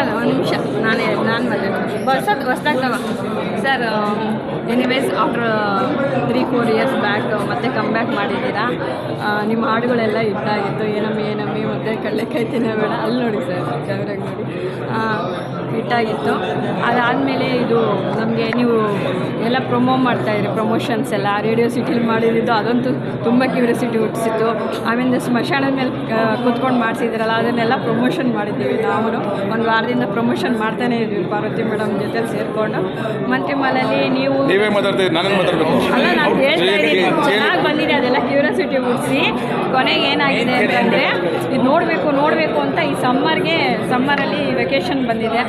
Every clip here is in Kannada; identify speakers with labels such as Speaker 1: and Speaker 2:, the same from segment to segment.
Speaker 1: ಸರ್ ಒಂದು ನಿಮಿಷ ನಾನು ಹೊಸ್ದಾಗಿ sir anyways after 3-4 years back ಮತ್ತೆ ಕಮ್ ಬ್ಯಾಕ್ ಮಾಡಿದ್ದೀರಾ. ನಿಮ್ಮ ಹಾಡುಗಳೆಲ್ಲ ಹಿಟ್ಟಾಗಿತ್ತು. ಏನಮ್ಮಿ ಮತ್ತು ಕಡಲೆಕಾಯಿ ತಿನ್ನೋ ಬೇಡ ಅಲ್ಲಿ ನೋಡಿ ಸರ್ ಕ್ಯಾಮ್ರಾಗ ನೋಡಿ ಹಿಟ್ಟಾಗಿತ್ತು. ಅದಾದಮೇಲೆ ಇದು ನಮಗೆ ನೀವು ಎಲ್ಲ ಮಾಡ್ತಾಯಿದ್ರಿ ಪ್ರಮೋಷನ್ಸ್ ಎಲ್ಲ ರೇಡಿಯೋ ಸಿಟಿಲಿ ಮಾಡಿದ್ದು ಅದಂತೂ ತುಂಬ ಕ್ಯೂರಿಯಾಸಿಟಿ ಹುಟ್ಟಿಸಿತ್ತು. ಆಮೇಲೆ ಸ್ಮಶಾನದ ಮೇಲೆ ಕೂತ್ಕೊಂಡು ಮಾಡಿಸಿದ್ರಲ್ಲ ಅದನ್ನೆಲ್ಲ ಪ್ರಮೋಷನ್ ಮಾಡಿದ್ದೀವಿ. ನಾವು ಒಂದು ವಾರದಿಂದ ಪ್ರಮೋಷನ್ ಮಾಡ್ತಾನೇ ಇದ್ವಿ ಪಾರ್ವತಿ ಮೇಡಮ್ ಜೊತೆ ಸೇರಿಕೊಂಡು. ಮಂತ್ರಿಮಾಲಲ್ಲಿ ನೀವು
Speaker 2: ನೀವೇ ಮಾತಾಡ್ತೀವಿ ನಾನು ಮಾತಾಡಬೇಕು
Speaker 1: ಅಲ್ಲ ನಾನು ಹೇಳ್ತಾ ಇದ್ದೀನಿ ಚೆನ್ನಾಗಿ ಬಂದಿದೆ. ಅದೆಲ್ಲ ಕ್ಯೂರಿಯಾಸಿಟಿ ಹುಟ್ಟಿಸಿ ಕೊನೆಗೆ ಏನಾಗಿದೆ ಅಂತಂದರೆ ಇದು ನೋಡಬೇಕು ಅಂತ ಈ ಸಮ್ಮರಲ್ಲಿ ವೆಕೇಷನ್ ಬಂದಿದೆ.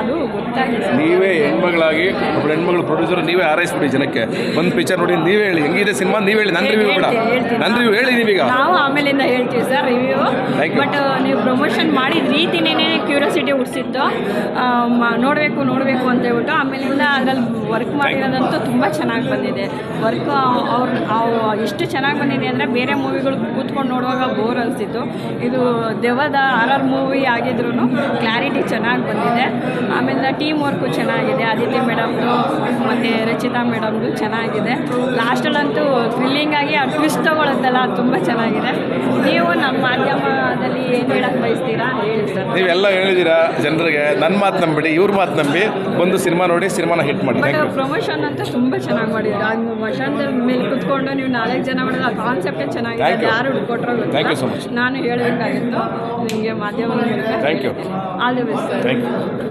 Speaker 1: ಅದು ಗೊತ್ತಾಗಿದೆ.
Speaker 2: ನೀವೇ ಹೆಣ್ಮಗಳಾಗಿ ಒಬ್ಬ ಹೆಣ್ಮಗಳು ಪ್ರೊಡ್ಯೂಸರ್ ನೀವೇ ಹಾರೈಸ್ಬಿಡಿ ಜನಕ್ಕೆ. ಒಂದು ಪಿಕ್ಚರ್ ನೋಡಿ ನೀವೇ ಹೇಳಿ ಹೆಂಗಿದೆ ಸಿನಿಮಾ, ನೀವು ಹೇಳಿ. ನನ್ನ ರಿವ್ಯೂ ಬೇಡ, ನನ್ನ ರಿವ್ಯೂ ಹೇಳಿ ನೀವೀಗ.
Speaker 1: ನಾವು ಆಮೇಲಿಂದ ಹೇಳ್ತೀವಿ ಸರ್ ರಿವ್ಯೂ. ಬಟ್ ನೀವು ಪ್ರಮೋಷನ್ ಮಾಡಿದ ರೀತಿನೇ ಕ್ಯೂರಿಯಾಸಿಟಿ ಹುಟ್ಟಿಸಿತ್ತು. ನೋಡಬೇಕು ಅಂತ ಹೇಳ್ಬಿಟ್ಟು ಆಮೇಲಿಂದ ಅದ್ರಲ್ಲಿ ವರ್ಕ್ ಮಾಡಿರೋದಂತೂ ತುಂಬ ಚೆನ್ನಾಗಿ ಬಂದಿದೆ. ವರ್ಕ್ ಅವ್ರು ಎಷ್ಟು ಚೆನ್ನಾಗಿ ಬಂದಿದೆ ಅಂದರೆ ಬೇರೆ ಮೂವಿಗಳು ಕೂತ್ಕೊಂಡು ನೋಡುವಾಗ ಬೋರ್ ಅನಿಸ್ತಿತ್ತು. ಇದು ದೆವ್ವದ ಹಾರರ್ ಮೂವಿ ಆಗಿದ್ರೂ ಕ್ಲಾರಿಟಿ ಚೆನ್ನಾಗಿ ಬಂದಿದೆ. ಆಮೇಲೆ ಟೀಮ್ ವರ್ಕು ಚೆನ್ನಾಗಿದೆ. ಆದಿತ್ಯ ಮೇಡಮ್ದು ಮತ್ತು ರಚಿತಾ ಮೇಡಮ್ದು ಚೆನ್ನಾಗಿದೆ. ಲಾಸ್ಟಲ್ಲಂತೂ ಥ್ರಿಲ್ಲಿಂಗ್ ಆಗಿ ಆ ಟ್ವಿಸ್ಟ್ ತೊಗೊಳುತ್ತಲ್ಲ ತುಂಬ ಚೆನ್ನಾಗಿದೆ. ನೀವು ನಮ್ಮ ಮಾಧ್ಯಮದಲ್ಲಿ ಏನು ಹೇಳಕ್ಕೆ ಬಯಸ್ತೀರಾ ಹೇಳಿ ಸರ್.
Speaker 2: ನೀವೆಲ್ಲ ಹೇಳಿದ್ದೀರಾ ಜನರಿಗೆ. ನನ್ನ ಮಾತು ನಂಬಿಡಿ, ಇವ್ರ ಮಾತು ನಂಬಿ ಒಂದು ಸಿನಿಮಾ ನೋಡಿ ಸಿನಿಮಾನ ಹಿಟ್ ಮಾಡಿ.
Speaker 1: ಬಟ್ ಪ್ರಮೋಷನ್ ಅಂತ ತುಂಬ ಚೆನ್ನಾಗಿ ಮಾಡಿದ್ರು. ಅದು ಮಶಾನದ ಮೇಲೆ ಕುತ್ಕೊಂಡು ನೀವು 4 ಜನ ಮಾಡೋದು ಆ ಕಾನ್ಸೆಪ್ಟೇ ಚೆನ್ನಾಗಿದೆ. ಯಾರು ಹುಡ್ಕೊಟ್ರೋ ಗೊತ್ತಿಲ್ಲ. ನಾನು ಹೇಳಬೇಕಾಗಿತ್ತು ನಿಮಗೆ ಮಾಧ್ಯಮದ ಮೂಲಕ.
Speaker 2: Thank you.
Speaker 1: All the best sir.
Speaker 2: Thank you.